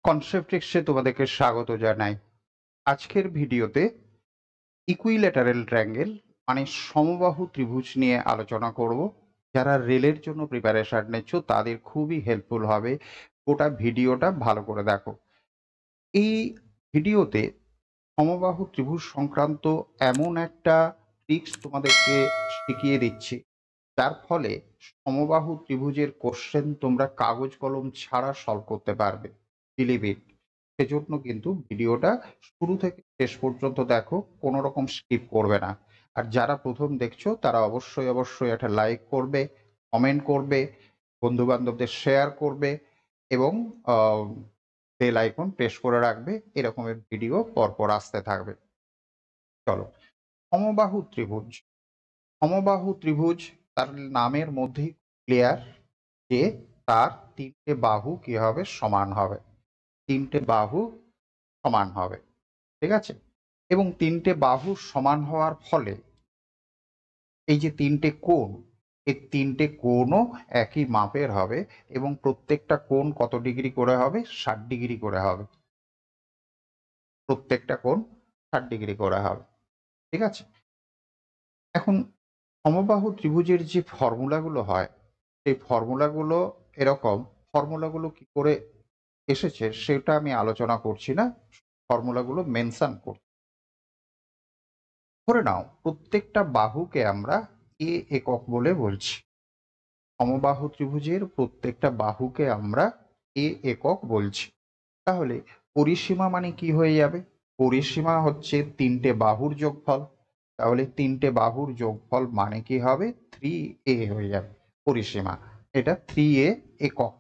কনসেপ্ট্রিক্সে তোমাদেরকে স্বাগত জানাই। আজকের ভিডিওতে ইকুইল্যাটারাল ট্রায়াঙ্গেল মানে সমবাহু ত্রিভুজ নিয়ে আলোচনা করব। যারা রেলের জন্য প্রিপারেশন নিচ্ছ তাদের খুবই হেল্পফুল হবে। গোটা ভিডিওটা ভালো করে দেখো। এই ভিডিওতে সমবাহু ত্রিভুজ সংক্রান্ত এমন একটা ট্রিক্স তোমাদেরকে শিখিয়ে দিচ্ছি, যার ফলে সমবাহু ত্রিভুজের কোশ্চেন তোমরা কাগজ কলম ছাড়া সলভ করতে পারবে। Believe it. সেজন্য কিন্তু ভিডিওটা শুরু থেকে শেষ পর্যন্ত দেখো, কোনো রকম স্কিপ করবে না। আর যারা প্রথম দেখছো তারা অবশ্যই একটা লাইক করবে, কমেন্ট করবে, বন্ধু বান্ধবদের শেয়ার করবে এবং বেল আইকন প্রেস করে রাখবে। এরকমের ভিডিও পরপর আসতে থাকবে। চলো, সমবাহু ত্রিভুজ। সমবাহু ত্রিভুজ তার নামের মধ্যেই ক্লিয়ার যে তার তিনটে বাহু কি হবে? সমান হবে। তিনটে বাহু সমান হবে, ঠিক আছে? এবং তিনটে বাহু সমান হওয়ার ফলে এই যে তিনটে কোণ, এই তিনটে কোণও একই মাপের হবে এবং প্রত্যেকটা কোণ কত ডিগ্রি করে হবে? 60 ডিগ্রি করে হবে। প্রত্যেকটা কোণ 60 ডিগ্রি করে হবে, ঠিক আছে? এখন সমবাহু ত্রিভুজের যে ফর্মুলাগুলো হয়, সেই ফর্মুলাগুলো এরকম। ফর্মুলাগুলো কি করে এসেছে সেটা আমি আলোচনা করছি না, ফর্মুলাগুলো মেনশন করছি। ধরে নাও প্রত্যেকটা বাহুকে আমরা এ একক বলে বলছি। সমবাহু ত্রিভুজের প্রত্যেকটা বাহুকে আমরা এ একক বলছি। তাহলে পরিসীমা মানে কি হয়ে যাবে? পরিসীমা হচ্ছে তিনটে বাহুর যোগফল। তাহলে তিনটে বাহুর যোগফল মানে কি হবে? 3a হয়ে যাবে পরিসীমা। এটা 3a একক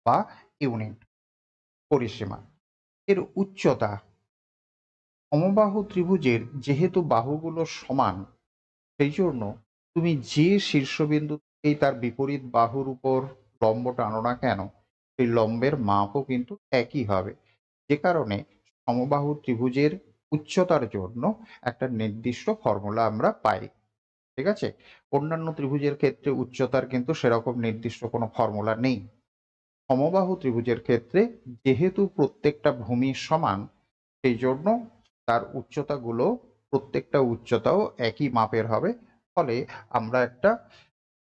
বা ইউনিট পরিসীমা। এর উচ্চতা, সমবাহু ত্রিভুজের যেহেতু বাহুগুলো সমান, সেই জন্য তুমি যে শীর্ষবিন্দু থেকেই তার বিপরীত বাহুর উপর লম্ব টানো না কেন, সেই লম্বের মাপও কিন্তু একই হবে। যে কারণে সমবাহু ত্রিভুজের উচ্চতার জন্য একটা নির্দিষ্ট ফর্মুলা আমরা পাই, ঠিক আছে? অন্যান্য ত্রিভুজের ক্ষেত্রে উচ্চতার কিন্তু সেরকম নির্দিষ্ট কোনো ফর্মুলা নেই। সমবাহু ত্রিভুজের ক্ষেত্রে যেহেতু প্রত্যেকটা ভূমি সমান, সেই জন্য তার উচ্চতাগুলো, প্রত্যেকটা উচ্চতাও একই মাপের হবে। ফলে আমরা একটা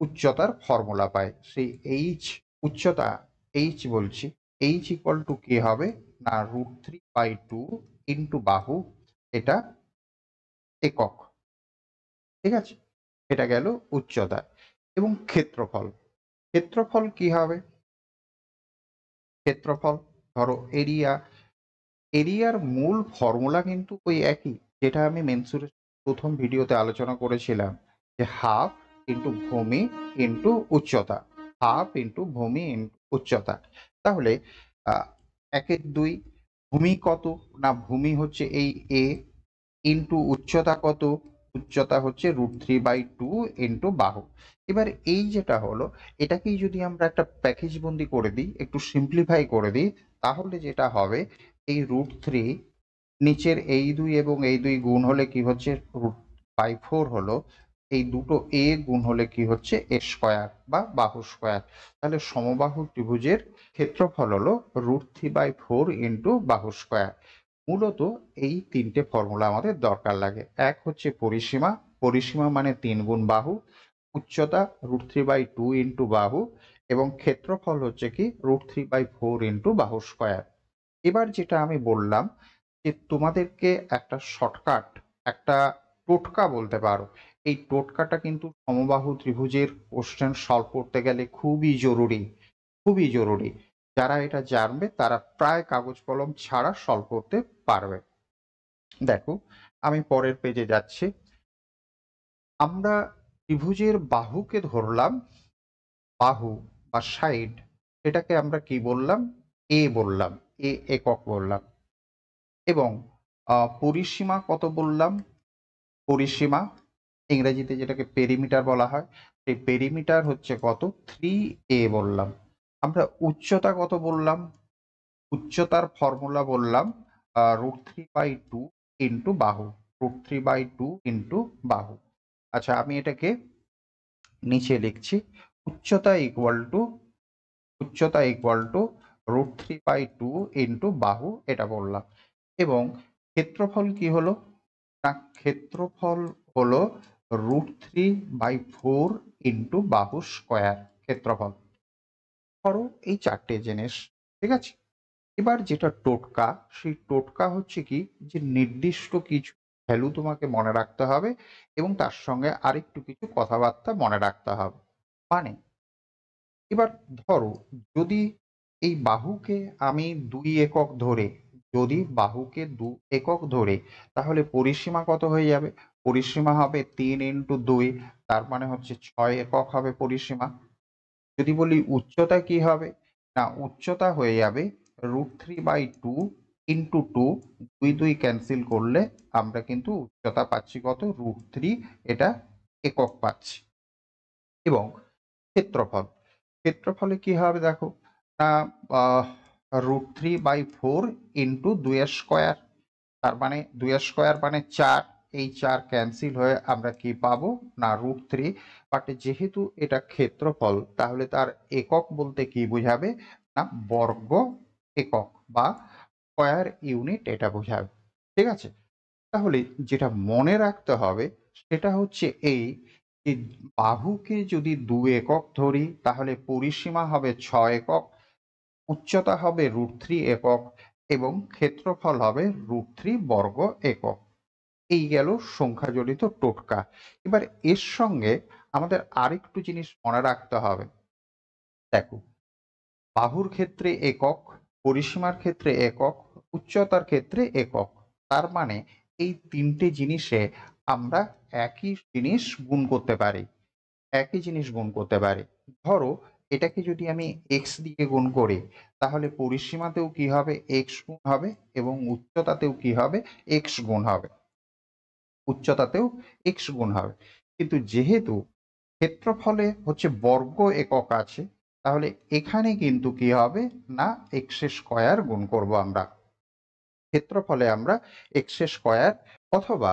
উচ্চতার ফর্মুলা পাই। সেই উচ্চতা বলছি, ইকুয়াল টু কি হবে? না √3/2 ইন্টু বাহু, এটা একক, ঠিক আছে? এটা গেল উচ্চতা। এবং ক্ষেত্রফল, ক্ষেত্রফল কি হবে? ক্ষেত্রফল ধরো এরিয়ার মূল ফর্মুলা কিন্তু ওই একই, যেটা আমি প্রথম ভিডিওতে আলোচনা করেছিলাম, যে হাফ ইন্টু ভূমি ইন্টু উচ্চতা। হাফ ইন্টু ভূমি ইন্টু উচ্চতা। তাহলে 1-2 ভূমি কত? না ভূমি হচ্ছে এই এ, ইন্টু উচ্চতা কত? উচ্চতা হচ্ছে √3/2 ইন্টু বাহু। এবার এই যেটা হলো, এটাকেই যদি আমরা একটা প্যাকেজ বন্দি করে দিই, একটু সিম্পলিফাই করে দিই, তাহলে যেটা হবে, এই √3 নিচের এই 2 এবং এই 2 গুণ হলে কি হচ্ছে? √4 হলো। এই দুটো এ গুণ হলে কি হচ্ছে? এ স্কয়ার বা বাহু স্কয়ার। তাহলে সমবাহু ত্রিভুজের ক্ষেত্রফল হলো √3/4 ইন্টু বাহু স্কয়ার। মূলত এই তিনটে ফর্মুলা আমাদের দরকার লাগে। এক হচ্ছে পরিসীমা, পরিসীমা মানে 3 গুণ বাহু, উচ্চতা √3/2 ইন্টু বাহু, এবং ক্ষেত্রফল হচ্ছে কি √3/4 ইন্টু বাহু স্কয়ার। এবার যেটা আমি বললাম, যে তোমাদেরকে একটা শর্টকাট, একটা টোটকা বলতে পারো। এই টোটকাটা কিন্তু সমবাহু ত্রিভুজের কোশ্চেন সলভ করতে গেলে খুবই জরুরি, খুবই জরুরি। যারা এটা জানবে তারা প্রায় কাগজ কলম ছাড়া সলভ করতে পারবে। দেখো, আমি পরের পেজে যাচ্ছি। আমরা ত্রিভুজের বাহুকে ধরলাম, বাহু বা সাইড, এটাকে আমরা কি বললাম? এ বললাম, এ একক বললাম। এবং পরিসীমা কত বললাম? পরিসীমা ইংরেজিতে যেটাকে পেরিমিটার বলা হয়, সেই পেরিমিটার হচ্ছে কত? 3a বললাম। আমরা উচ্চতা কত বললাম? উচ্চতার ফর্মুলা বললাম √3/2 ইন্টু বাহু, √3/2 ইন্টু বাহু। আচ্ছা, আমি এটাকে নিচে লিখছি। উচ্চতা ইকুয়াল টু √3/2 ইন্টু বাহু, এটা বললাম। এবং ক্ষেত্রফল কি হলো না, ক্ষেত্রফল হলো √3/4 ইন্টু বাহু স্কোয়ার ক্ষেত্রফল। ধরো এই চারটে জিনিস, ঠিক আছে। এবার যেটা টোটকা, সেই টোটকা হচ্ছে কি, যে নির্দিষ্ট কিছু ভ্যালু তোমাকে মনে রাখতে হবে এবং তার সঙ্গে আরেকটু কিছু কথাবার্তা মনে রাখতে হবে। মানে এবার ধরো, যদি এই বাহুকে আমি 2 একক ধরে, যদি বাহুকে 2 একক ধরে, তাহলে পরিসীমা কত হয়ে যাবে? পরিসীমা হবে 3 ইন্টু 2, তার মানে হচ্ছে 6 একক হবে পরিসীমা। যদি বলি উচ্চতা কি হবে, না উচ্চতা হয়ে যাবে √3/2 ইন্টু 2, 2 2 ক্যান্সেল করলে আমরা কিন্তু উচ্চতা পাচ্ছি কত, √3, এটা একক পাচ্ছি। এবং ক্ষেত্রফল, ক্ষেত্রফলে কি হবে দেখো, না √3/4 ইন্টু 2 এর স্কোয়ার, তার মানে 2 এর স্কোয়ার মানে 4, এই 4 ক্যান্সেল হয়ে আমরা কি পাবো না √3। বাট যেহেতু এটা ক্ষেত্রফল, তাহলে তার একক বলতে কি বোঝাবে না বর্গ একক বা স্কয়ার ইউনিট, এটা বোঝাবে। ঠিক আছে, তাহলে যেটা মনে রাখতে হবে সেটা হচ্ছে এই, যে বাহুকে যদি 2 একক ধরি তাহলে পরিসীমা হবে 6 একক, উচ্চতা হবে √3 একক এবং ক্ষেত্রফল হবে √3 বর্গ একক। এই গেল সংখ্যাজনিত টোটকা। এবার এর সঙ্গে আমাদের আরেকটু জিনিস মনে রাখতে হবে। দেখো, বাহুর ক্ষেত্রে একক, পরিসীমার ক্ষেত্রে একক, উচ্চতার ক্ষেত্রে একক। তার মানে এই তিনটে জিনিসে আমরা একই জিনিস গুণ করতে পারি, একই জিনিস গুণ করতে পারি। ধরো এটাকে যদি আমি এক্স দিয়ে গুণ করি, তাহলে পরিসীমাতেও কি হবে, এক্স গুণ হবে এবং উচ্চতাতেও কি হবে, এক্স গুণ হবে, উচ্চতাতেও এক্স গুণ হবে। কিন্তু যেহেতু ক্ষেত্রফলে হচ্ছে বর্গ একক আছে, তাহলে এখানে কিন্তু কি হবে না এক্স স্কয়ার গুণ করব আমরা, ক্ষেত্রফলে আমরা এক্স স্কয়ার। অথবা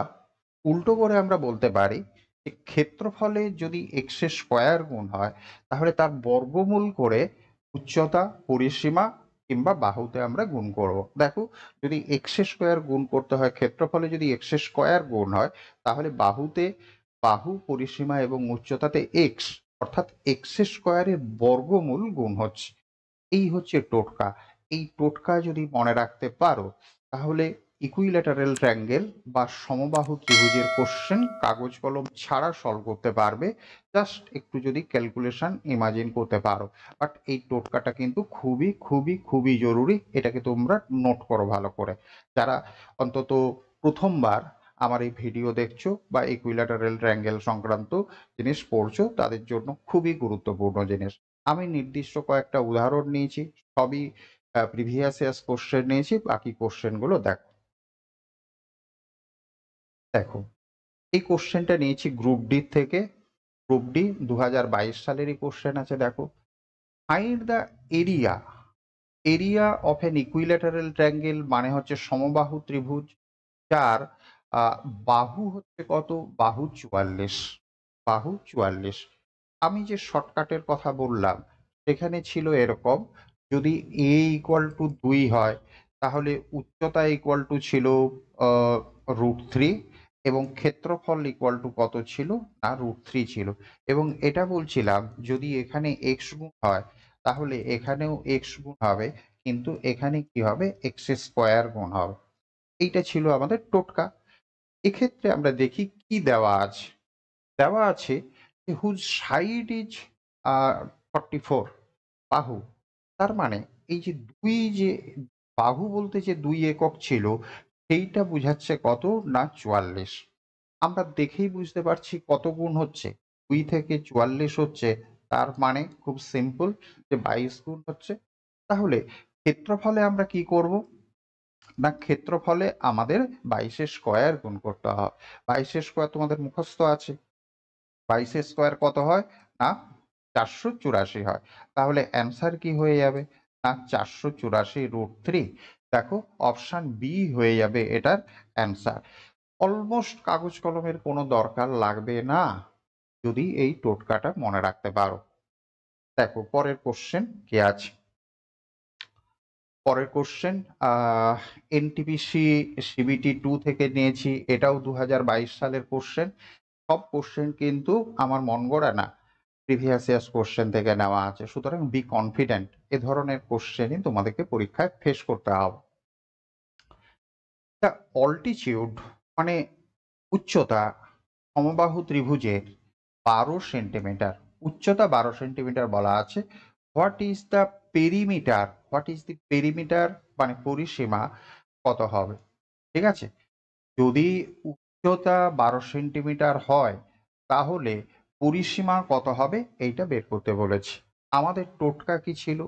উল্টো করে আমরা বলতে পারি যে ক্ষেত্রফলে যদি এক্স স্কয়ার গুণ হয়, তাহলে তার বর্গমূল করে উচ্চতা, পরিসীমা কিংবা বাহুতে আমরা গুণ করব। দেখো, যদি এক্স স্কয়ার গুণ করতে হয়, ক্ষেত্রফলে যদি এক্স স্কয়ার গুণ হয়, তাহলে বাহুতে বাহু, পরিসীমা এবং উচ্চতাতে এক্স, অর্থাৎ এক্স স্কয়ারের বর্গমূল গুণ হচ্ছে। এই হচ্ছে টোটকা। এই টোটকা যদি মনে রাখতে পারো, তাহলে ইকুইল্যাটারাল ট্রায়াঙ্গেল বা সমবাহু ত্রিভুজের কোশ্চেন কাগজ কলম ছাড়া সলভ করতে পারবে, জাস্ট একটু যদি ক্যালকুলেশন ইমাজিন করতে পারো। বাট এই টোটকাটা কিন্তু খুবই খুবই খুবই জরুরি, এটাকে তোমরা নোট করো ভালো করে। যারা অন্তত প্রথমবার আমার এই ভিডিও দেখছো বা ইকুইল্যাটারাল ট্রায়াঙ্গেল সংক্রান্ত জিনিস পড়ছো, তাদের জন্য খুবই গুরুত্বপূর্ণ জিনিস। আমি নির্দিষ্ট কয়েকটা উদাহরণ নিয়েছি, সবই প্রিভিয়াস ইয়ার্স কোশ্চেন নিয়েছি, বাকি কোশ্চেন গুলো দেখো। দেখো, এই কোশ্চেনটা নিয়েছি গ্রুপ ডি থেকে, গ্রুপ ডি 2022 সালেরই কোশ্চেন আছে। দেখো, find the area, area of N equilateral triangle মানে হচ্ছে সমবাহু ত্রিভুজ, যার আহ, বাহু হচ্ছে কত, বাহু 44, বাহু 44। আমি যে শর্টকাটের কথা বললাম সেখানে ছিল এরকম, যদি এ ইকুয়াল টু 2 হয়, তাহলে উচ্চতা ইকুয়াল টু ছিল √3 এবং ক্ষেত্রফল ইকুয়াল টু কত ছিল না √3 ছিল। এবং এটা বলছিলাম যদি এখানে এক্স গুণ হয়, তাহলে এখানেও এক্স গুণ হবে, কিন্তু এখানে কি হবে, এক্স স্কোয়ার গুণ হবে। এইটা ছিল আমাদের টোটকা। এক্ষেত্রে আমরা দেখি কি দেওয়া আছে। দেওয়া আছে যে হুজ সাইড ইজ 44, বাহু। তার মানে এই যে দুই, যে বাহু বলতে যে 2 একক ছিল, সেইটা বুঝাচ্ছে কত না 44। আমরা দেখেই বুঝতে পারছি কত গুণ হচ্ছে, 2 থেকে 44 হচ্ছে, তার মানে খুব সিম্পল যে 22 গুণ হচ্ছে। তাহলে ক্ষেত্রফলে আমরা কি করব না, ক্ষেত্রফলে আমাদের 22 স্কয়ার গুণ করতে হবে। 22 স্কয়ার তোমাদের মুখস্থ আছে, 22 স্কয়ার কত হয় না 484 হয়। তাহলে অ্যান্সার কি হয়ে যাবে না 484 √3। দেখো, অপশন বি হয়ে যাবে এটার অ্যান্সার। অলমোস্ট কাগজ কলমের কোনো দরকার লাগবে না যদি এই টোটকাটা মনে রাখতে পারো। দেখো পরের কোশ্চেন কি আছে। পরের কোশ্চেন এনটিপিসি সিবিটি 2 থেকে নিয়েছি, এটাও 2022 সালের কোশ্চেন। সব কোশ্চেন কিন্তু আমার মন গড়া না, প্রিভিয়াস ইয়ার্স কোশ্চেন থেকে নেওয়া আছে, সুতরাং বি কনফিডেন্ট এ ধরনের কোশ্চেনই তোমাদেরকে পরীক্ষায় ফেস করতে হবে। তা অল্টিটিউড মানে উচ্চতা সমবাহু ত্রিভুজের 12 সেন্টিমিটার, উচ্চতা 12 সেন্টিমিটার বলা আছে। What is the perimeter, what is the perimeter মানে পরিসীমা কত হবে? ঠিক আছে, যদি উচ্চতা 12 সেন্টিমিটার হয় তাহলে পরিসীমা কত হবে এইটা বের করতে বলেছে। আমাদের টোটকা কি ছিল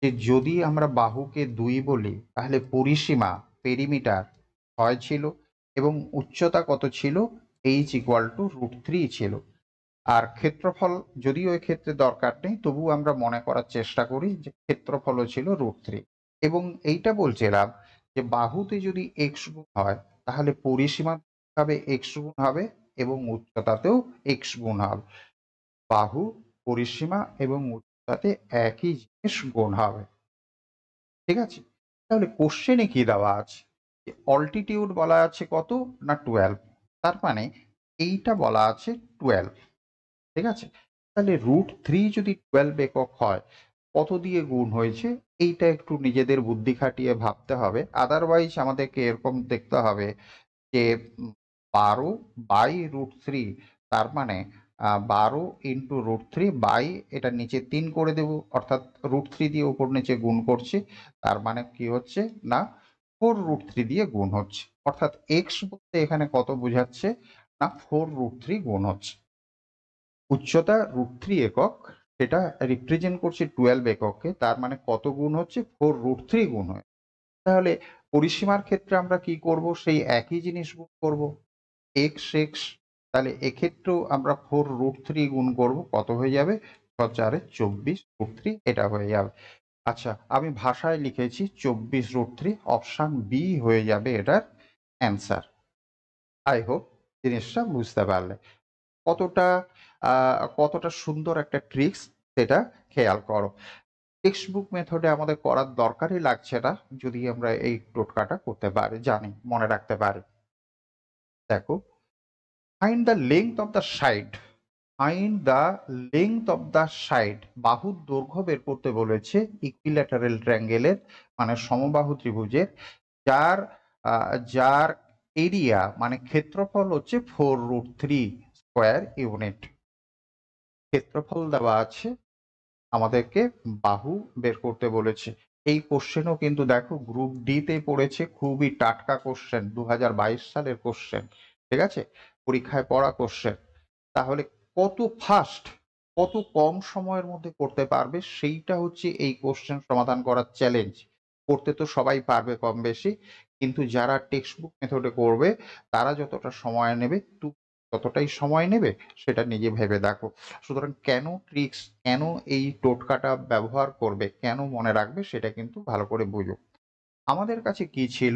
যে যদি আমরা বাহুকে 2 বলি তাহলে পরিসীমা পেরিমিটার 6 ছিল এবং উচ্চতা কত ছিল? h=√3 ছিল। আর ক্ষেত্রফল যদিও এক্ষেত্রে দরকার নেই, তবু আমরা মনে করার চেষ্টা করি যে ক্ষেত্রফলও ছিল √3। এবং এইটা বলছিলাম যে বাহুতে যদি x গুণ হয় তাহলে পরিসীমা হবে x গুণ হবে এবং উচ্চতাতেও x গুণ হবে। বাহু, পরিসীমা এবং উচ্চতাতে একই জিনিস গুণ হবে। ঠিক আছে, তাহলে কোশ্চেনে কি দেওয়া আছে? অল্টিটিউড বলা আছে কত না 12, তার মানে এইটা বলা আছে 12। ঠিক আছে, তাহলে √3 যদি 12 একক হয় কত দিয়ে গুণ হয়েছে এইটা একটু নিজেদের বুদ্ধি খাটিয়ে ভাবতে হবে। আদারওয়াইজ আমাদেরকে এরকম দেখতে হবে যে 12/√3, তার মানে 12 ইন্টু √3 বাই এটা নিচে 3 করে দেব, অর্থাৎ √3 দিয়ে উপর নিচে গুণ করছি, তার মানে কি হচ্ছে না 4√3 দিয়ে গুণ হচ্ছে, অর্থাৎ এক্স বলতে এখানে কত বোঝাচ্ছে না 4√3 গুণ হচ্ছে। উচ্চতা √3 একক, সেটা রিপ্রেজেন্ট করছে 12 এককে, তার মানে কত গুণ হচ্ছে 4√3 গুণ হয়। তাহলে পরিসীমার ক্ষেত্রে আমরা কি করব? সেই একই জিনিস গুণ করব, x, তাহলে এক্ষেত্রেও আমরা 4√3 গুণ করব, কত হয়ে যাবে? 6×4=24√3, এটা হয়ে যাবে। আচ্ছা, আমি ভাষায় লিখেছি 24√3, অপশন বি হয়ে যাবে এটার অ্যান্সার। আই হোপ জিনিসটা বুঝতে পারলে। কতটা কতটা সুন্দর একটা ট্রিক্স সেটা খেয়াল করো। টেক্সট বুক মেথডে আমাদের করার দরকারই লাগছে না যদি আমরা এই টোটকাটা করতে পারি, জানি, মনে রাখতে পারি। দেখো, find the length of the side, find the length of the side, বাহুর দৈর্ঘ্য বের করতে বলেছে ইকুইল্যাটারাল ট্রায়াঙ্গেলের মানে সমবাহু ত্রিভুজের, যার যার এরিয়া মানে ক্ষেত্রফল হচ্ছে 4√3 স্কোয়ার ইউনিট। ক্ষেত্রফল দেওয়া আছে, আমাদেরকে বাহু বের করতে বলেছে। এই কোশ্চেনও কিন্তু দেখো গ্রুপ ডি তে পড়েছে, খুবই টাটকা কোশ্চেন, 2022 সালের কোশ্চেন। ঠিক আছে, পরীক্ষায় পড়া কোশ্চেন। তাহলে কত ফাস্ট, কত কম সময়ের মধ্যে করতে পারবে সেইটা হচ্ছে এই কোশ্চেন সমাধান করার চ্যালেঞ্জ। করতে তো সবাই পারবে কম বেশি, কিন্তু যারা টেক্সট বুক মেথডে করবে তারা যতটা সময় নেবে ততটাই সময় নেবে, সেটা নিজে ভেবে দেখো। সুতরাং কেন ট্রিক্স, কেন এই টোটকাটা ব্যবহার করবে, কেন মনে রাখবে, সেটা কিন্তু ভালো করে বুঝো। আমাদের কাছে কি ছিল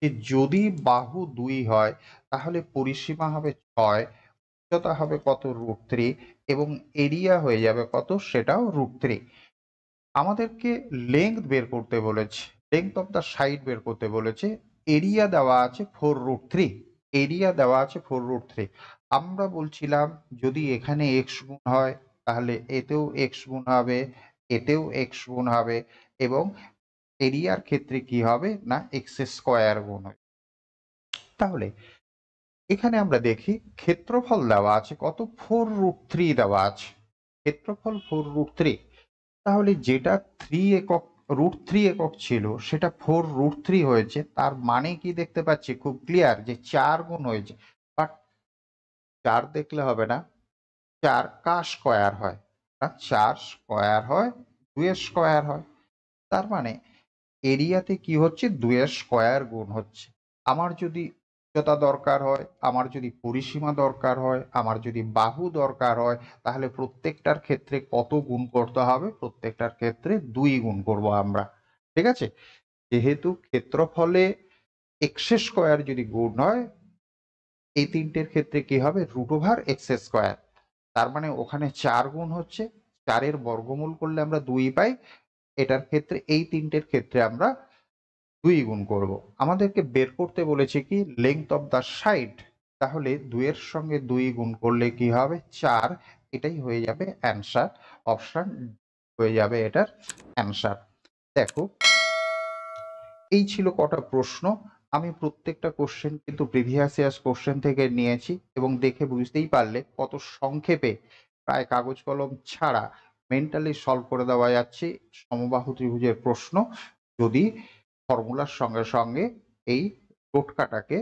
যে যদি বাহু 2 হয় তাহলে পরিসীমা হবে 6, উচ্চতা হবে কত √3 এবং এরিয়া হয়ে যাবে কত সেটাও √3। আমাদেরকে লেংথ বের করতে বলেছে, লেংথ অফ দ্য সাইড বের করতে বলেছে। এরিয়া দেওয়া আছে 4√3, এরিয়া দেওয়া আছে 4√3। আমরা বলছিলাম যদি এখানে এক্স গুণ হয় তাহলে এতেও এক্স গুণ হবে, এতেও এক্স গুণ হবে, এবং এরিয়ার ক্ষেত্রে কি হবে না x² গুণ হয়। তাহলে এখানে আমরা দেখি ক্ষেত্রফল দেওয়া আছে কত 4√3 দেওয়া আছে, ক্ষেত্রফল 4√3। তাহলে যেটা 3 একক √3 একক ছিল সেটা 4√3 হয়েছে, তার মানে কি দেখতে পাচ্ছি খুব ক্লিয়ার যে 4 গুণ হয়েছে। বাট 4 দেখলে হবে না, 4 কার স্কয়ার হয় না, 4 স্কয়ার হয় 2 এর স্কয়ার হয়, তার মানে এরিয়াতে কি হচ্ছে 2 এর স্কয়ার গুণ হচ্ছে। আমার যদি উচ্চতা দরকার হয়, আমার যদি পরিসীমা দরকার হয়, আমার যদি বাহু দরকার হয়, তাহলে প্রত্যেকটার ক্ষেত্রে কত গুণ করতে হবে? প্রত্যেকটার ক্ষেত্রে 2 গুণ করব আমরা। ঠিক আছে, যেহেতু ক্ষেত্রফলে x² যদি গুণ হয়, এই তিনটের ক্ষেত্রে কি হবে √x², তার মানে ওখানে 4 গুণ হচ্ছে, 4 এর বর্গমূল করলে আমরা 2 পাই। এটার ক্ষেত্রে এই তিনটের ক্ষেত্রে আমরা 2 গুণ করব। আমাদেরকে বের করতে বলেছে কি লেংথ অফ দ্য সাইড, তাহলে 2 এর সঙ্গে 2 গুণ করলে কি হবে 4, এটাই হয়ে যাবে অ্যান্সার। অপশন হয়ে যাবে এটার অ্যান্সার। দেখো এই ছিল কটা প্রশ্ন। আমি প্রত্যেকটা কোশ্চেন কিন্তু প্রিভিয়াস ইয়ার্স কোশ্চেন থেকে নিয়েছি এবং দেখে বুঝতেই পারলে কত সংক্ষেপে প্রায় কাগজ কলম ছাড়া মেন্টালি সলভ করে দেওয়া যাচ্ছে সমবাহু ত্রিভুজের প্রশ্ন, যদি ফর্মুলার সঙ্গে সঙ্গে এই টোটকাটাকে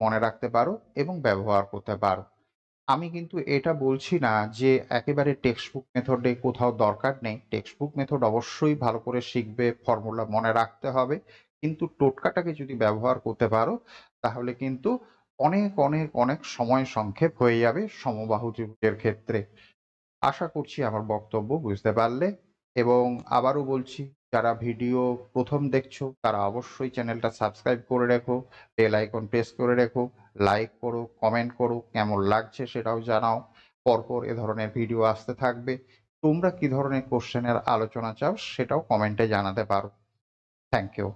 মনে রাখতে পারো এবং ব্যবহার করতে পারো। আমি কিন্তু এটা বলছি না যে একেবারে টেক্সট বুক মেথডে কোথাও দরকার নেই, টেক্সট বুক মেথড অবশ্যই ভালো করে শিখবে, ফর্মুলা মনে রাখতে হবে, কিন্তু টোটকাটাকে যদি ব্যবহার করতে পারো তাহলে কিন্তু অনেক অনেক অনেক সময় সংক্ষেপ হয়ে যাবে সমবাহু ত্রিভুজের ক্ষেত্রে। আশা করছি আমার বক্তব্য বুঝতে পারলে, এবং আবারও বলছি যারা ভিডিও প্রথম দেখছো তারা অবশ্যই চ্যানেলটা সাবস্ক্রাইব করে রেখো, বেল আইকন প্রেস করে রেখো, লাইক করো, কমেন্ট করো, কেমন লাগছে সেটাও জানাও। পরপর এ ধরনের ভিডিও আসতে থাকবে। তোমরা কি ধরনের কোশ্চেনের আলোচনা চাও সেটাও কমেন্টে জানাতে পারো। Thank you.